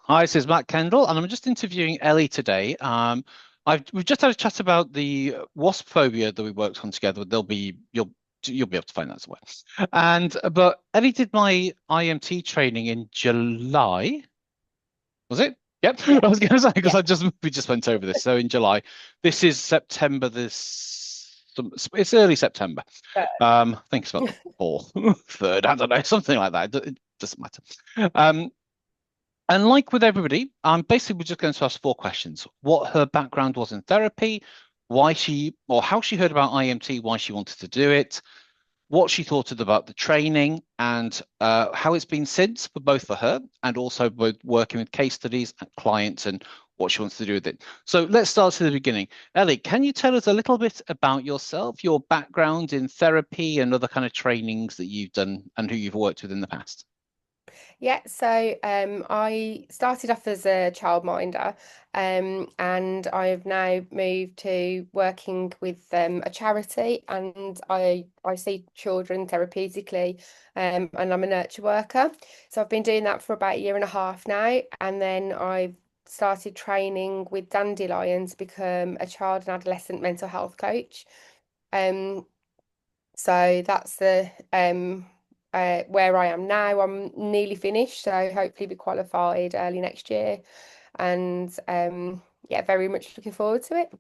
Hi, this is Matt Kendall, and I'm just interviewing Ellie today. We've just had a chat about the wasp phobia that we worked on together. You'll be able to find that somewhere. But Ellie did my IMT training in July, was it? Yep, Yeah, I was going to say because yeah. we just went over this. So in July, this is September. It's early September. But I think it's about the fourth, third. I don't know, something like that. It doesn't matter. And like with everybody, basically we're just going to ask four questions. What her background was in therapy, why she or how she heard about IMT, why she wanted to do it, what she thought about the training, and how it's been since for both for her and also both working with case studies and clients and what she wants to do with it. So let's start at the beginning. Ellie, can you tell us a little bit about yourself, your background in therapy and other kind of trainings that you've done and who you've worked with in the past? yeah, so I started off as a childminder, and I've now moved to working with a charity, and I see children therapeutically, and I'm a nurture worker. So I've been doing that for about a year and a half now, and then I've started training with Dandelion to become a child and adolescent mental health coach. Um, So that's the where I am now. I'm nearly finished, so hopefully be qualified early next year. And yeah, very much looking forward to it.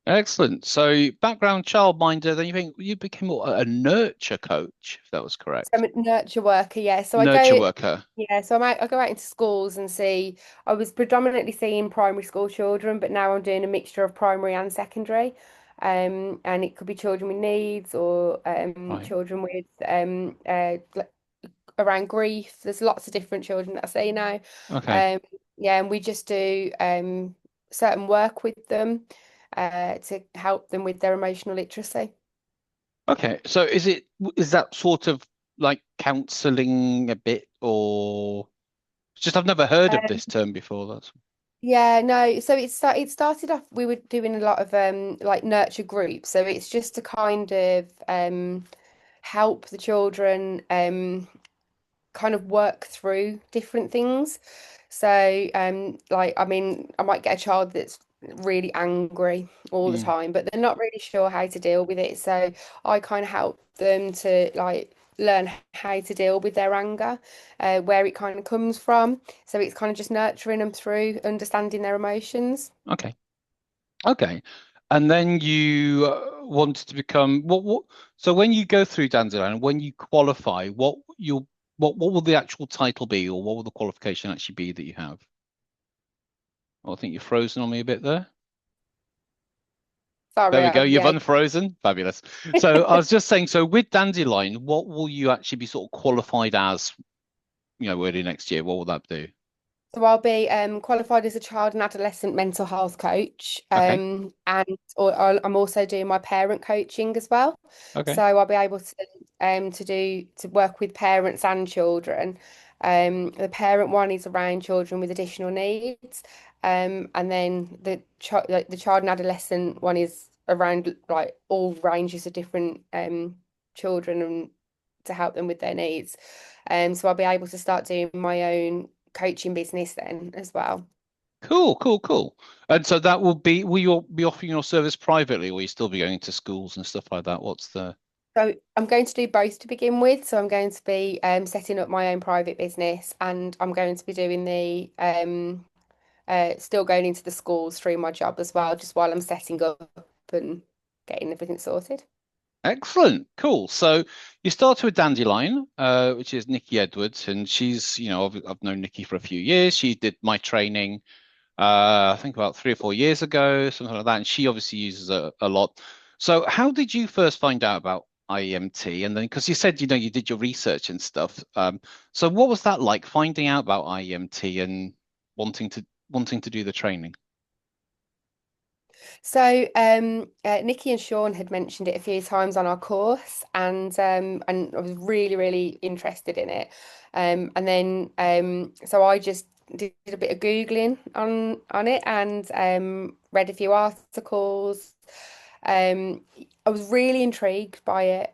Excellent. So background childminder, then you became a nurture coach, if that was So correct. I'm a nurture worker, yeah. So I Nurture go, worker. yeah. So I go out into schools and see. I was predominantly seeing primary school children, but now I'm doing a mixture of primary and secondary. And it could be children with needs or Right. children with around grief. There's lots of different children that I see now. Okay. Um, yeah, and we just do certain work with them to help them with their emotional literacy. Okay. So is that sort of like counseling a bit or it's just I've never heard of Um, this term before. That's yeah, no. So it started off. We were doing a lot of like nurture groups. So it's just to kind of help the children kind of work through different things. So, like, I mean, I might get a child that's really angry all the mm, time, but they're not really sure how to deal with it. So I kind of help them to like learn how to deal with their anger, where it kind of comes from. So it's kind of just nurturing them through understanding their emotions. okay. Okay. And then you wanted to become what so when you go through Dandelion, when you qualify, what will the actual title be or what will the qualification actually be that you have? Oh, I think you're frozen on me a bit there. There Sorry, we go. You've yeah. unfrozen. Fabulous. So I was just saying, so with Dandelion, what will you actually be sort of qualified as, early next year? What will that do? So I'll be qualified as a child and adolescent mental health coach, Okay. I'm also doing my parent coaching as well. Okay. So I'll be able to work with parents and children. The parent one is around children with additional needs, and then the child and adolescent one is around like all ranges of different children and to help them with their needs. So I'll be able to start doing my own coaching business then as well. Cool, cool, cool. And so will you be offering your service privately or will you still be going to schools and stuff like that? What's the So I'm going to do both to begin with. So I'm going to be setting up my own private business, and I'm going to be doing the still going into the schools through my job as well, just while I'm setting up and getting everything sorted. Excellent, cool. So you start with Dandelion, which is Nikki Edwards, and she's, I've known Nikki for a few years. She did my training, I think about 3 or 4 years ago, something like that, and she obviously uses a lot. So how did you first find out about IEMT? And then, because you said, you did your research and stuff. So what was that like, finding out about IEMT and wanting to do the training? So Nikki and Sean had mentioned it a few times on our course, and I was really really interested in it. And then so I just did a bit of Googling on it and read a few articles. I was really intrigued by it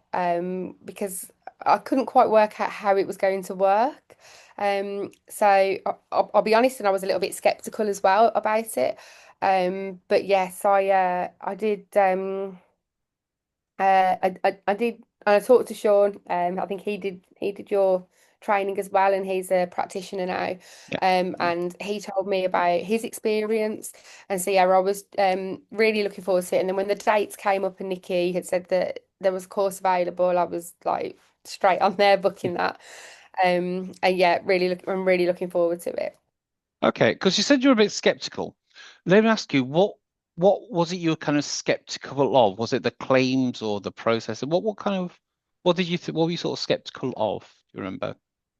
because I couldn't quite work out how it was going to work. So I'll be honest, and I was a little bit skeptical as well about it. But yes, I did. I did. And I talked to Sean. I think he did your training as well, and he's a practitioner now. Yeah. And he told me about his experience, and so yeah, I was really looking forward to it. And then when the dates came up, and Nikki had said that there was a course available, I was like straight on there booking that. And yeah, I'm really looking forward to it. Okay, because you said you were a bit skeptical. Let me ask you, what was it you were kind of skeptical of? Was it the claims or the process? And what kind of what did you th what were you sort of skeptical of? Do you remember?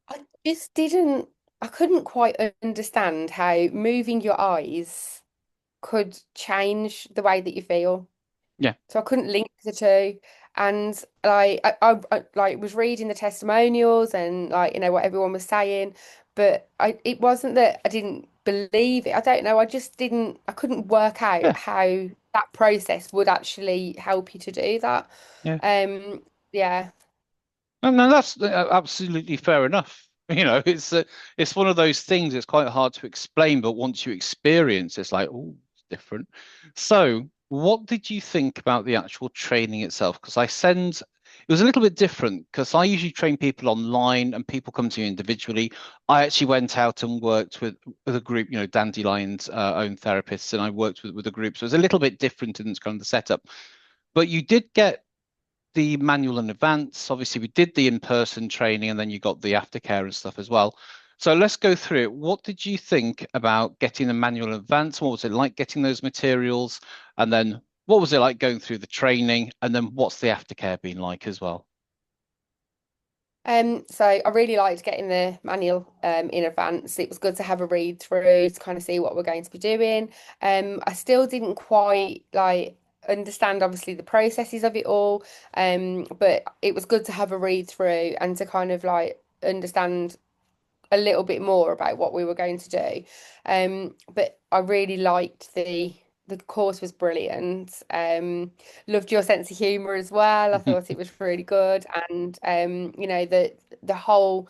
I just didn't, I couldn't quite understand how moving your eyes could change the way that you feel. Yeah, So I couldn't link the two. And like like was reading the testimonials and like what everyone was saying, but it wasn't that I didn't believe it. I don't know. I couldn't work out yeah, how that process would actually help you to do that. yeah. Um, yeah. No, that's absolutely fair enough. You know, it's one of those things. It's quite hard to explain, but once you experience, it's like, oh, it's different. So, what did you think about the actual training itself? Because it was a little bit different because I usually train people online and people come to me individually. I actually went out and worked with a group, you know, Dandelion's own therapists, and I worked with a group. So it's a little bit different in kind of the setup. But you did get the manual in advance. Obviously, we did the in-person training and then you got the aftercare and stuff as well. So let's go through it. What did you think about getting the manual in advance? What was it like getting those materials? And then what was it like going through the training? And then what's the aftercare been like as well? So I really liked getting the manual in advance. It was good to have a read through to kind of see what we're going to be doing. I still didn't quite like understand obviously the processes of it all. But it was good to have a read through and to kind of like understand a little bit more about what we were going to do. But I really liked the course was brilliant. Loved your sense of humor as well. I thought it was really good, and the whole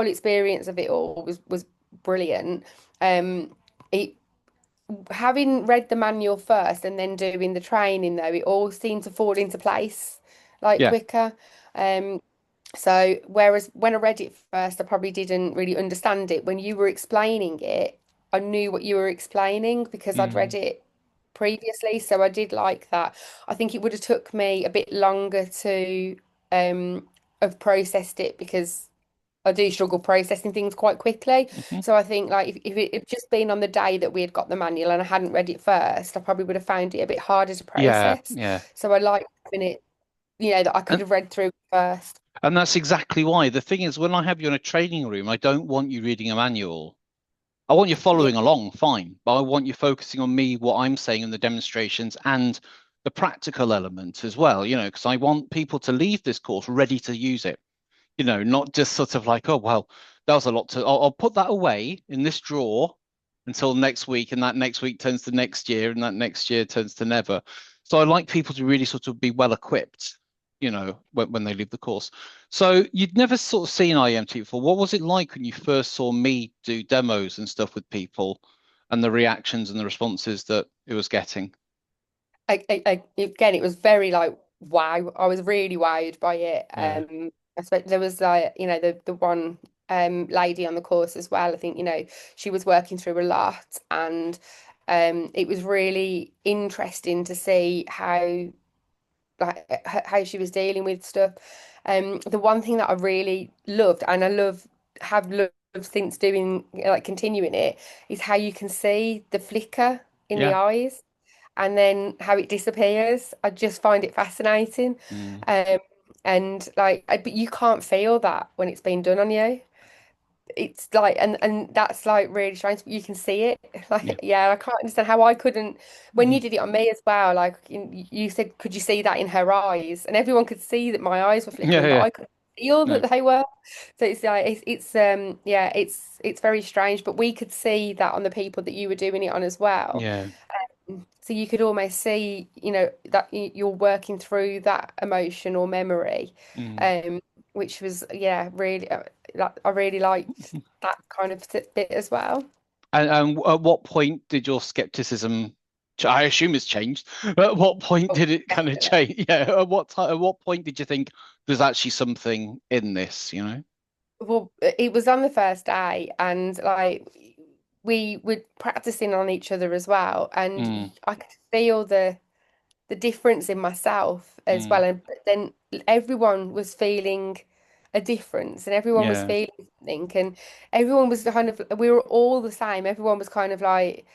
experience of it all was brilliant. Um, it Having read the manual first and then doing the training though, it all seemed to fall into place like Yeah. quicker. Um, so whereas when I read it first, I probably didn't really understand it. When you were explaining it, I knew what you were explaining because I'd read Mm. it previously. So I did like that. I think it would have took me a bit longer to have processed it because I do struggle processing things quite quickly. Hmm. So I think like if it had just been on the day that we had got the manual and I hadn't read it first, I probably would have found it a bit harder to Yeah, process. yeah. So I like having it, that I could And have read through first. and that's exactly why. The thing is, when I have you in a training room, I don't want you reading a manual. I want you Yeah. following along, fine, but I want you focusing on me, what I'm saying in the demonstrations and the practical element as well, you know, because I want people to leave this course ready to use it, you know, not just sort of like, oh, well, that was a lot I'll put that away in this drawer until next week, and that next week turns to next year, and that next year turns to never. So I like people to really sort of be well equipped, you know, when they leave the course. So you'd never sort of seen IEMT before. What was it like when you first saw me do demos and stuff with people and the reactions and the responses that it was getting? Again, it was very like wow. I was really wowed by it. Yeah. I suppose there was like the one lady on the course as well. I think she was working through a lot, and it was really interesting to see how how she was dealing with stuff. The one thing that I really loved, and have loved since doing like continuing it, is how you can see the flicker in the Yeah. eyes and then how it disappears. I just find it fascinating. Mm. Um, and but you can't feel that when it's been done on you. It's like, and that's like really strange. You can see it. Yeah. Like, yeah, I can't understand how I couldn't. When Mm. you did it on me as well, like you said, could you see that in her eyes? And everyone could see that my eyes were Yeah. flickering, but Yeah. I could feel No. that they were. So it's like yeah, it's very strange. But we could see that on the people that you were doing it on as well. Yeah. So you could almost see, that you're working through that emotion or memory. Mm. Um, which was, yeah, really, I really liked that kind of bit as well. And at what point did your skepticism, I assume it's changed, but at what point Oh, did it kind of definitely. change? Yeah, at what time, at what point did you think there's actually something in this, you know? Well, it was on the first day, and like we were practicing on each other as well, and Mm, I could feel the difference in myself as mm, well. And but then everyone was feeling a difference, and everyone was yeah. feeling something, and everyone was kind of, we were all the same. Everyone was kind of like,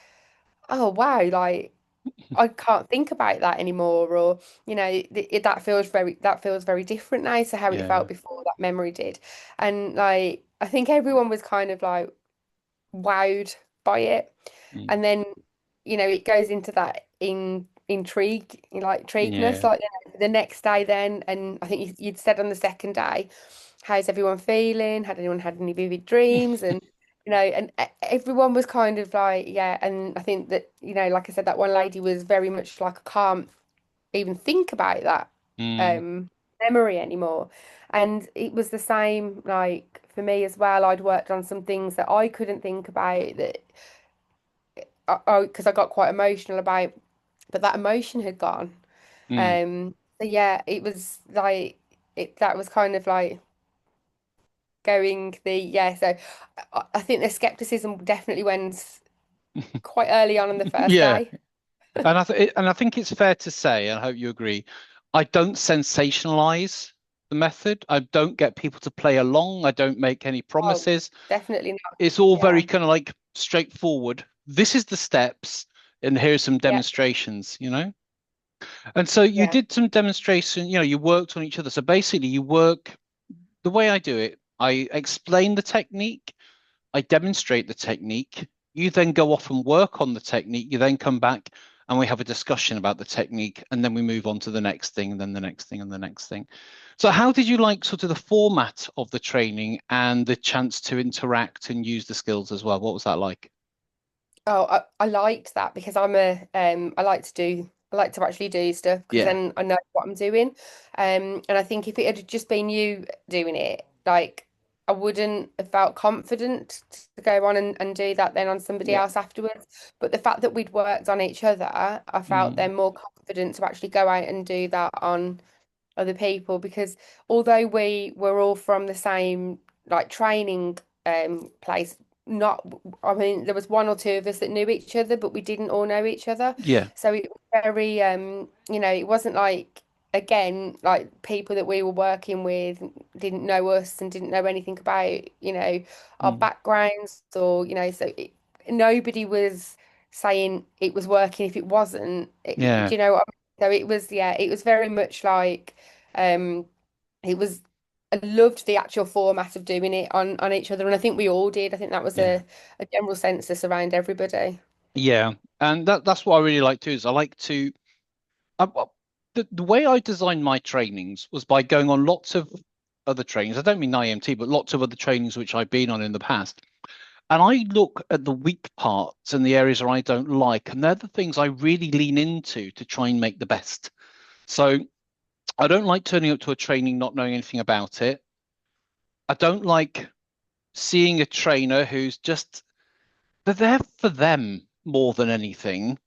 oh wow, like I can't think about that anymore, or that feels very different now to how it Yeah. felt before that memory did. And like I think everyone was kind of like wowed by it. Mm, And then, it goes into that intrigueness, yeah. like the next day then. And I think you'd said on the second day, how's everyone feeling? Had anyone had any vivid dreams? And, everyone was kind of like, yeah. And I think that, like I said, that one lady was very much like, I can't even think about that Mm, um memory anymore. And it was the same like for me as well. I'd worked on some things that I couldn't think about that because I got quite emotional about, but that emotion had gone. mm. So yeah, it was like that was kind of like going the yeah. So I think the skepticism definitely went quite early on the first Yeah. day. And I think it's fair to say, and I hope you agree, I don't sensationalize the method. I don't get people to play along. I don't make any Oh, promises. definitely not. It's all very Yeah, kind of like straightforward. This is the steps, and here's some yeah, demonstrations, you know? And so you yeah, did some demonstration, you worked on each other. So basically, you work the way I do it. I explain the technique, I demonstrate the technique. You then go off and work on the technique. You then come back and we have a discussion about the technique, and then we move on to the next thing, and then the next thing, and the next thing. So, how did you like sort of the format of the training and the chance to interact and use the skills as well? What was that like? Oh, I liked that because I like to actually do stuff because Yeah, then I know what I'm doing. And I think if it had just been you doing it, like I wouldn't have felt confident to go on and do that then on somebody yeah, else afterwards. But the fact that we'd worked on each other, I felt mm, then more confident to actually go out and do that on other people because although we were all from the same like training place, not I mean there was one or two of us that knew each other, but we didn't all know each other. yeah, So it was very it wasn't like again like people that we were working with didn't know us and didn't know anything about, our mm, backgrounds or, nobody was saying it was working if it wasn't. yeah, Do you know what I mean? So it was, yeah, it was very much like um, it was. I loved the actual format of doing it on each other, and I think we all did. I think that was yeah, a general census around everybody. yeah. And that's what I really like too. Is I like to I, the way I designed my trainings was by going on lots of other trainings. I don't mean IEMT, but lots of other trainings which I've been on in the past. And I look at the weak parts and the areas where I don't like, and they're the things I really lean into to try and make the best. So I don't like turning up to a training not knowing anything about it. I don't like seeing a trainer who's just they're there for them more than anything,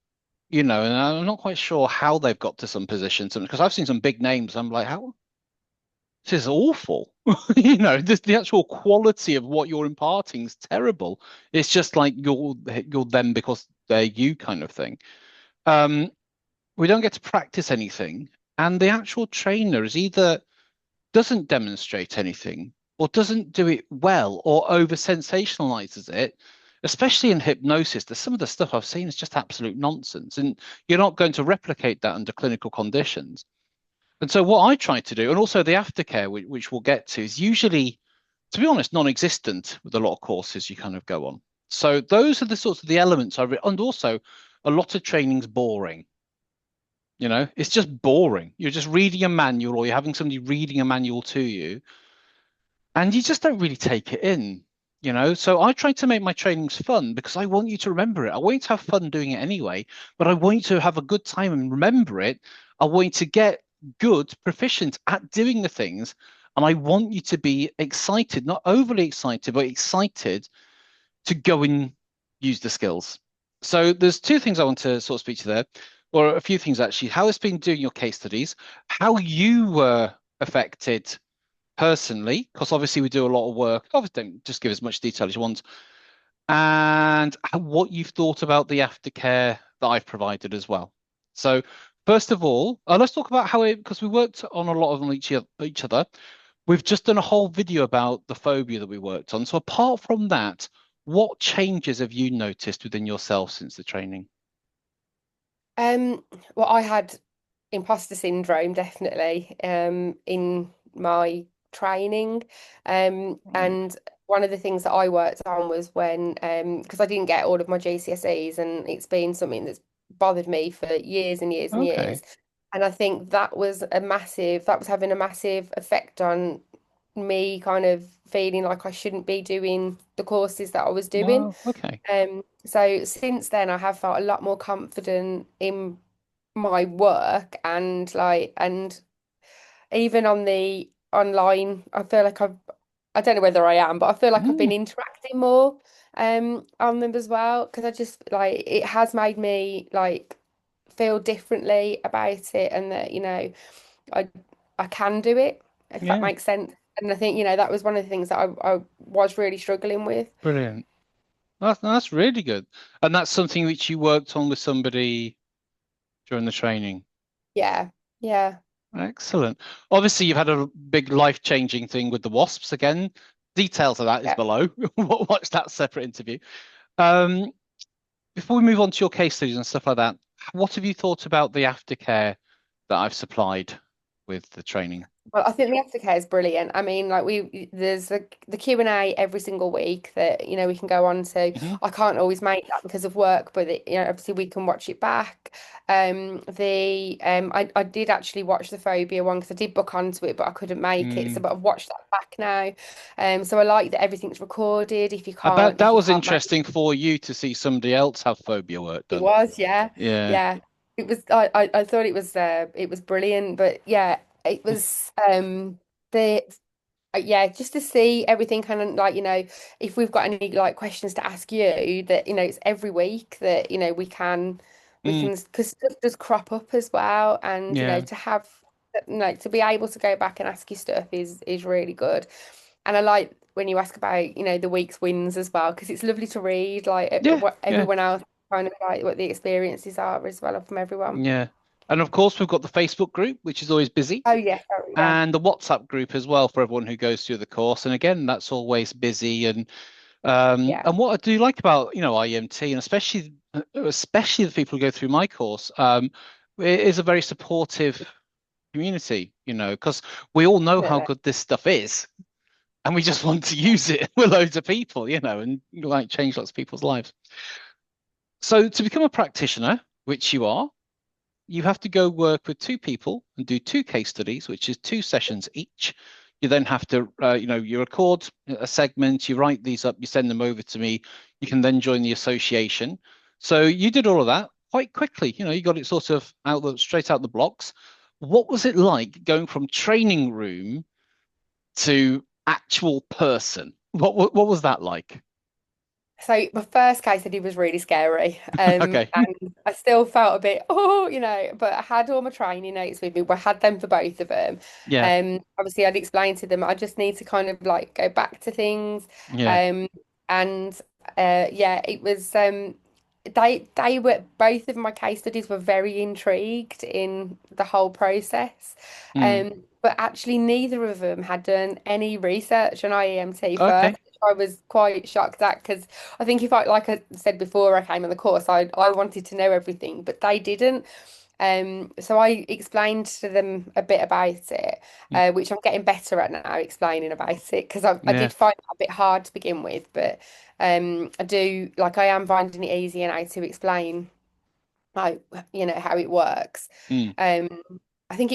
and I'm not quite sure how they've got to some positions because I've seen some big names. I'm like, how this is awful. The actual quality of what you're imparting is terrible. It's just like you're them because they're you kind of thing. Um, we don't get to practice anything, and the actual trainer is either doesn't demonstrate anything or doesn't do it well or over sensationalizes it. Especially in hypnosis, there's some of the stuff I've seen is just absolute nonsense, and you're not going to replicate that under clinical conditions. And so what I try to do, and also the aftercare, which we'll get to, is usually, to be honest, non-existent with a lot of courses you kind of go on. So those are the sorts of the elements and also a lot of training's boring. It's just boring. You're just reading a manual or you're having somebody reading a manual to you, and you just don't really take it in. So I try to make my trainings fun because I want you to remember it. I want you to have fun doing it anyway, but I want you to have a good time and remember it. I want you to get good, proficient at doing the things. And I want you to be excited, not overly excited, but excited to go and use the skills. So there's two things I want to sort of speak to there, or a few things actually. How it's been doing your case studies, how you were affected personally, because obviously we do a lot of work. Obviously, don't just give as much detail as you want, and what you've thought about the aftercare that I've provided as well. So, first of all, let's talk about how it, because we worked on a lot of them each other. We've just done a whole video about the phobia that we worked on. So, apart from that, what changes have you noticed within yourself since the training? Um, well, I had imposter syndrome definitely in my training. Mm. And one of the things that I worked on was when because I didn't get all of my GCSEs, and it's been something that's bothered me for years and years and Okay. years. And I think that was having a massive effect on me kind of feeling like I shouldn't be doing the courses that I was doing. Wow. Okay. So since then I have felt a lot more confident in my work, and even on the online, I feel like I don't know whether I am, but I feel like I've been Mm. interacting more on them as well, because I just like it has made me like feel differently about it, and that I I can do it, if that Yeah. makes sense. And I think that was one of the things that I was really struggling with. Brilliant. That's really good. And that's something which you worked on with somebody during the training. Yeah, yeah, Excellent. Obviously, you've had a big life-changing thing with the wasps again. Details of that is yeah. below. Watch that separate interview. Um, Before we move on to your case studies and stuff like that, what have you thought about the aftercare that I've supplied with the training? Well, I think the aftercare is brilliant. I mean, like there's the Q&A every single week that we can go on to. Hmm. I can't always make that because of work, but obviously we can watch it back. I did actually watch the phobia one because I did book onto it, but I couldn't make it. So, Mm. but I've watched that back now. So I like that everything's recorded. If you I bet can't, that if you was can't make interesting for you to see somebody else have phobia work it done. was, yeah, Yeah. yeah. It was. I thought it was brilliant, but yeah, it was the yeah, just to see everything kind of like, if we've got any like questions to ask you, that, it's every week that, we can, Mm. because stuff does crop up as well. And, Yeah. to have, to be able to go back and ask you stuff is really good. And I like when you ask about, the week's wins as well, because it's lovely to read like Yeah. what Yeah. everyone else kind of like, what the experiences are as well from everyone. Yeah. And of course, we've got the Facebook group, which is always busy, Oh, yeah, sorry, yeah, and the WhatsApp group as well for everyone who goes through the course. And again, that's always busy. yeah, And what I do like about, IEMT, and especially the people who go through my course, it is a very supportive community, because we all know how definitely. good this stuff is, and we just want to use it with loads of people, and like change lots of people's lives. So to become a practitioner, which you are, you have to go work with two people and do two case studies, which is two sessions each. You then have to, you record a segment, you write these up, you send them over to me. You can then join the association. So you did all of that quite quickly. You got it sort of straight out the blocks. What was it like going from training room to actual person? What was that like? So my first case study was really scary. Okay. And I still felt a bit, but I had all my training notes with me. I had them for both of them. Yeah. Obviously I'd explained to them, I just need to kind of like go back to things. Yeah. Um, and yeah, it was they were both of my case studies were very intrigued in the whole process. Mm. But actually neither of them had done any research on IEMT Okay. first. I was quite shocked at, because I think if I, like I said before I came on the course, I wanted to know everything, but they didn't. So I explained to them a bit about it, Mm. which I'm getting better at now, explaining about it, because I Yeah. did find it a bit hard to begin with, but I am finding it easier now to explain how how it works. Mm. Um, I think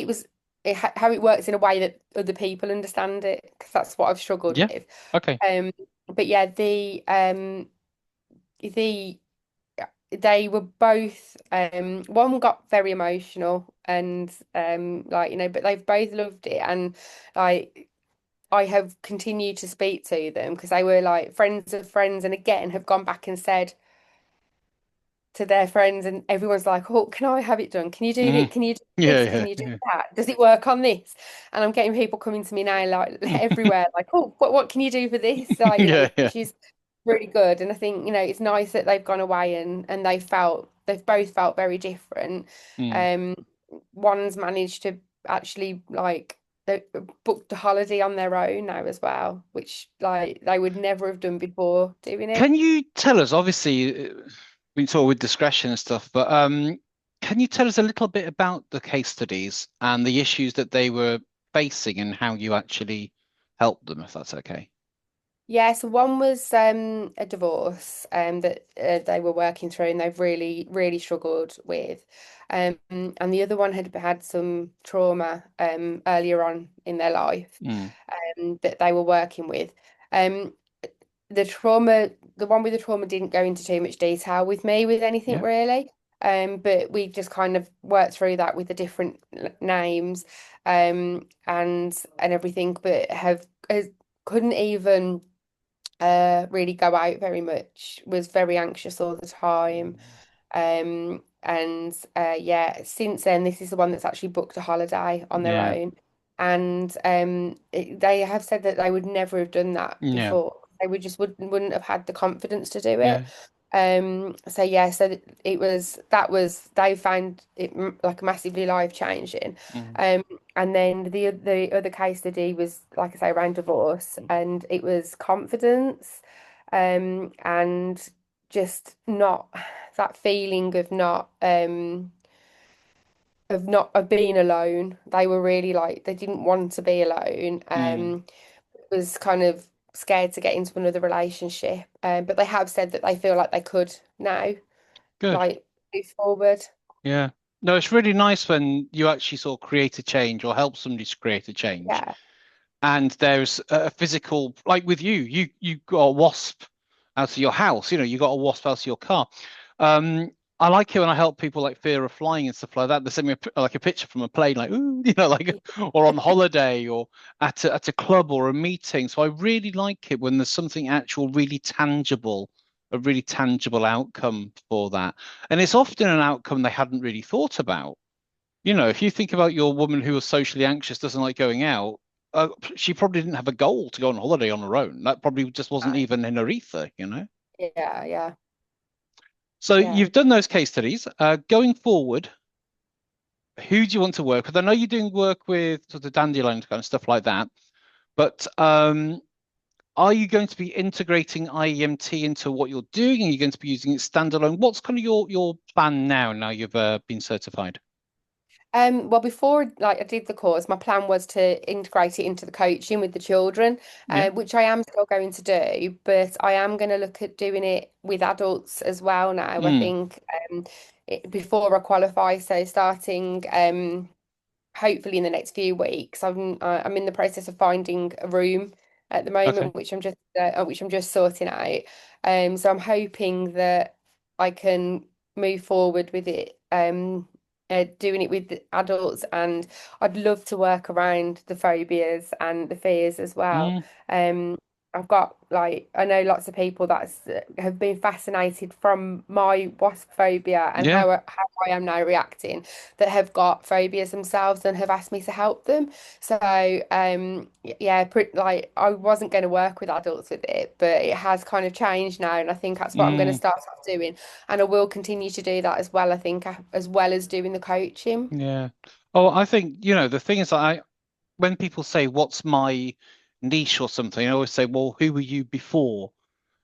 how it works in a way that other people understand it, because that's what I've struggled Yeah. with. Okay. But yeah, the they were both one got very emotional, and but they've both loved it, and like I have continued to speak to them because they were like friends of friends, and again have gone back and said to their friends, and everyone's like, "Oh, can I have it done? Can you do this? Mm. Can you do Yeah, this? Can yeah, you do yeah. that? Does it work on this?" And I'm getting people coming to me now, like everywhere, like, "Oh, what can you do for this?" Like, Yeah, yeah. which is really good. And I think, it's nice that they've gone away and they've both felt very different. Mm. Um, one's managed to actually like they booked a holiday on their own now as well, which like they would never have done before doing it. Can you tell us, obviously, we talk with discretion and stuff, but can you tell us a little bit about the case studies and the issues that they were facing and how you actually helped them, if that's okay? Yeah, so one was a divorce that they were working through and they've really, really struggled with. And the other one had had some trauma earlier on in their life Mm. that they were working with. Um, the trauma, the one with the trauma didn't go into too much detail with me with anything Yeah. really. But we just kind of worked through that with the different names and everything, but couldn't even really go out very much, was very anxious all the time. And yeah, since then, this is the one that's actually booked a holiday on their Yeah. own. And they have said that they would never have done that Yeah. before. They would just wouldn't have had the confidence to do it. Yeah. So yeah, it was that was they found it like massively life changing. Mm. Um, and then the other case study was, like I say, around divorce, and it was confidence, and just not that feeling of being alone. They were really like they didn't want to be alone. Mm. Was kind of scared to get into another relationship. But they have said that they feel like they could now, Good. like move forward. Yeah. No, it's really nice when you actually sort of create a change or help somebody to create a change. Yeah. And there's a physical, like with you got a wasp out of your house, you got a wasp out of your car. um I like it when I help people like fear of flying and stuff like that. They send me like a picture from a plane, like ooh, like, or on holiday or at a club or a meeting. So I really like it when there's something actual really tangible, a really tangible outcome for that. And it's often an outcome they hadn't really thought about. If you think about your woman who was socially anxious, doesn't like going out, she probably didn't have a goal to go on holiday on her own. That probably just wasn't Right. even in her ether. Yeah, yeah, So yeah. you've done those case studies. Going forward, who do you want to work with? I know you're doing work with sort of dandelion kind of stuff like that, but are you going to be integrating IEMT into what you're doing? Are you going to be using it standalone? What's kind of your plan now you've been certified? Well, before like I did the course, my plan was to integrate it into the coaching with the children, Yeah. which I am still going to do, but I am going to look at doing it with adults as well now. I Mm. think before I qualify, so starting hopefully in the next few weeks. I'm in the process of finding a room at the Okay. moment, which I'm just sorting out. So I'm hoping that I can move forward with it. Doing it with the adults, and I'd love to work around the phobias and the fears as well. Mm. Um, I've got like I know lots of people have been fascinated from my wasp phobia and Yeah. how I am now reacting, that have got phobias themselves and have asked me to help them. So yeah, like I wasn't going to work with adults with it, but it has kind of changed now, and I think that's what I'm going to Mm. start off doing, and I will continue to do that as well. I think as well as doing the coaching. Yeah. Oh, I think, the thing is, when people say, what's my niche or something, I always say, well, who were you before?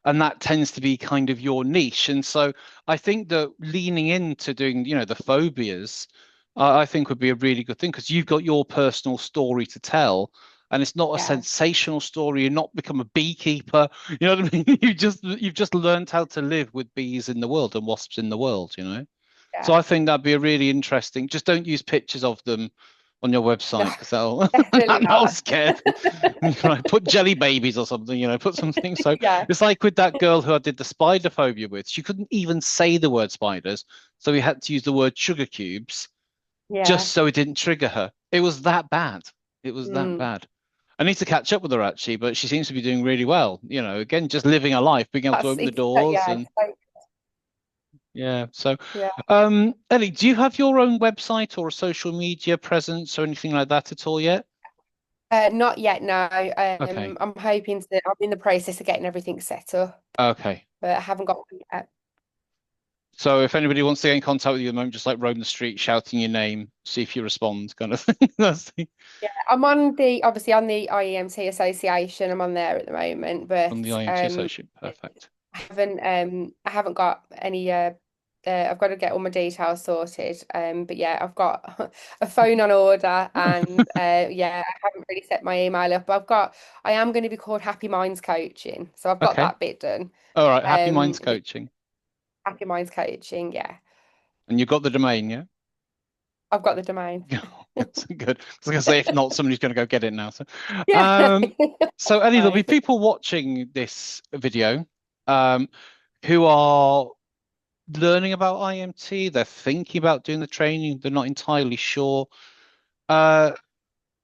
And that tends to be kind of your niche. And so I think that leaning into doing, the phobias, I think would be a really good thing because you've got your personal story to tell. And it's not a Yeah, sensational story. You're not become a beekeeper. You know what I mean? You've just learned how to live with bees in the world and wasps in the world. So yeah, I think that'd be a really interesting. Just don't use pictures of them on your no, website because that'll definitely that'll not. scare them. Right, put jelly babies or something. Put something. So Yeah, it's like with that girl who I did the spider phobia with. She couldn't even say the word spiders, so we had to use the word sugar cubes just yeah. so it didn't trigger her. It was that bad. It was that Mm. bad. I need to catch up with her actually, but she seems to be doing really well. Again, just living her life, being able to That's open the it's doors yeah, and yeah. So, yeah. Ellie, do you have your own website or a social media presence or anything like that at all yet? Not yet, no. Okay. I'm hoping to. I'm in the process of getting everything set up, Okay. but I haven't got one yet. So if anybody wants to get in contact with you at the moment, just like roam the street shouting your name, see if you respond, kind of thing. That's Yeah, I'm on the obviously on the IEMT Association. I'm on there at the moment, on the but IMT associate. Perfect. I haven't got any I've got to get all my details sorted. But yeah, I've got a phone on order and yeah, I haven't really set my email up. I am going to be called Happy Minds Coaching, so I've got Okay. that bit done. All right. Happy Minds Just Coaching. Happy Minds Coaching, yeah. And you've got the domain, yeah? I've got the domain. That's good. I was going to say, if not, somebody's going to go get it now. So, Yeah. um, so Ellie, there'll be Right. people watching this video, um, who are learning about IMT. They're thinking about doing the training. They're not entirely sure. Uh,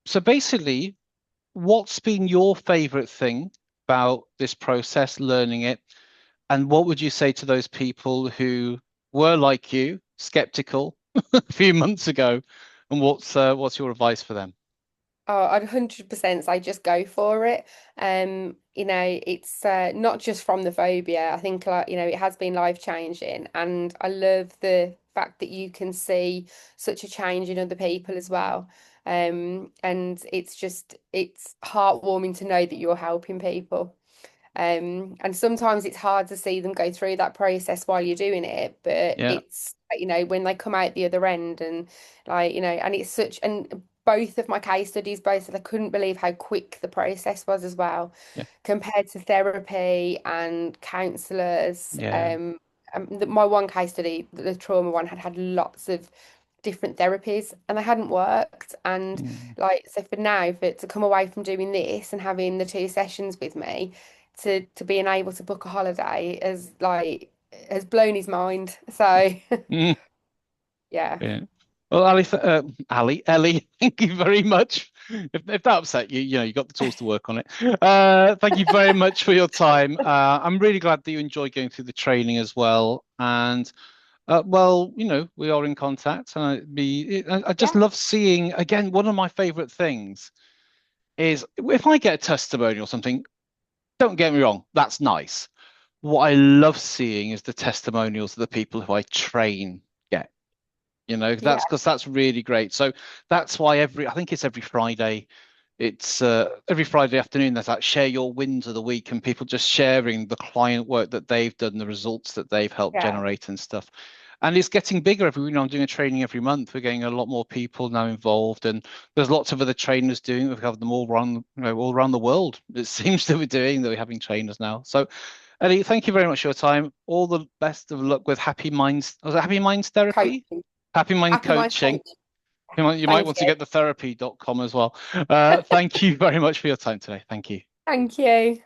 so basically, what's been your favorite thing about this process, learning it? And what would you say to those people who were like you, skeptical a few months ago? And what's your advice for them? Oh, I'd 100% say just go for it. It's not just from the phobia. I think like, it has been life changing and I love the fact that you can see such a change in other people as well. And it's heartwarming to know that you're helping people. And sometimes it's hard to see them go through that process while you're doing it, but Yeah, it's, when they come out the other end and and it's and both of my case studies, both I couldn't believe how quick the process was as well, yeah, compared to therapy and counselors. yeah. My one case study, the trauma one, had lots of different therapies and they hadn't worked. And Mm. like, so for now, for it to come away from doing this and having the 2 sessions with me, to being able to book a holiday has blown his mind. So Mm. yeah, Yeah. Well, Ellie, thank you very much. If that upset you, you got the tools to work on it. Thank you very much for your time. I'm really glad that you enjoyed going through the training as well. And well, we are in contact, and I just yeah, love seeing again. One of my favorite things is if I get a testimonial or something. Don't get me wrong, that's nice. What I love seeing is the testimonials of the people who I train get. yeah, That's because that's really great. So that's why I think it's every Friday. It's every Friday afternoon. There's that share your wins of the week, and people just sharing the client work that they've done, the results that they've helped yeah, generate and stuff. And it's getting bigger I'm doing a training every month. We're getting a lot more people now involved, and there's lots of other trainers doing it. We have them all around the world. It seems to be doing that. We're having trainers now. So, Ellie, thank you very much for your time. All the best of luck with Happy Minds. Was it Happy Minds Therapy? coaching, Happy Mind happy mind Coaching. coach. You might Thank want to you. get the therapy.com as well. Thank you very much for your time today. Thank you. Thank you.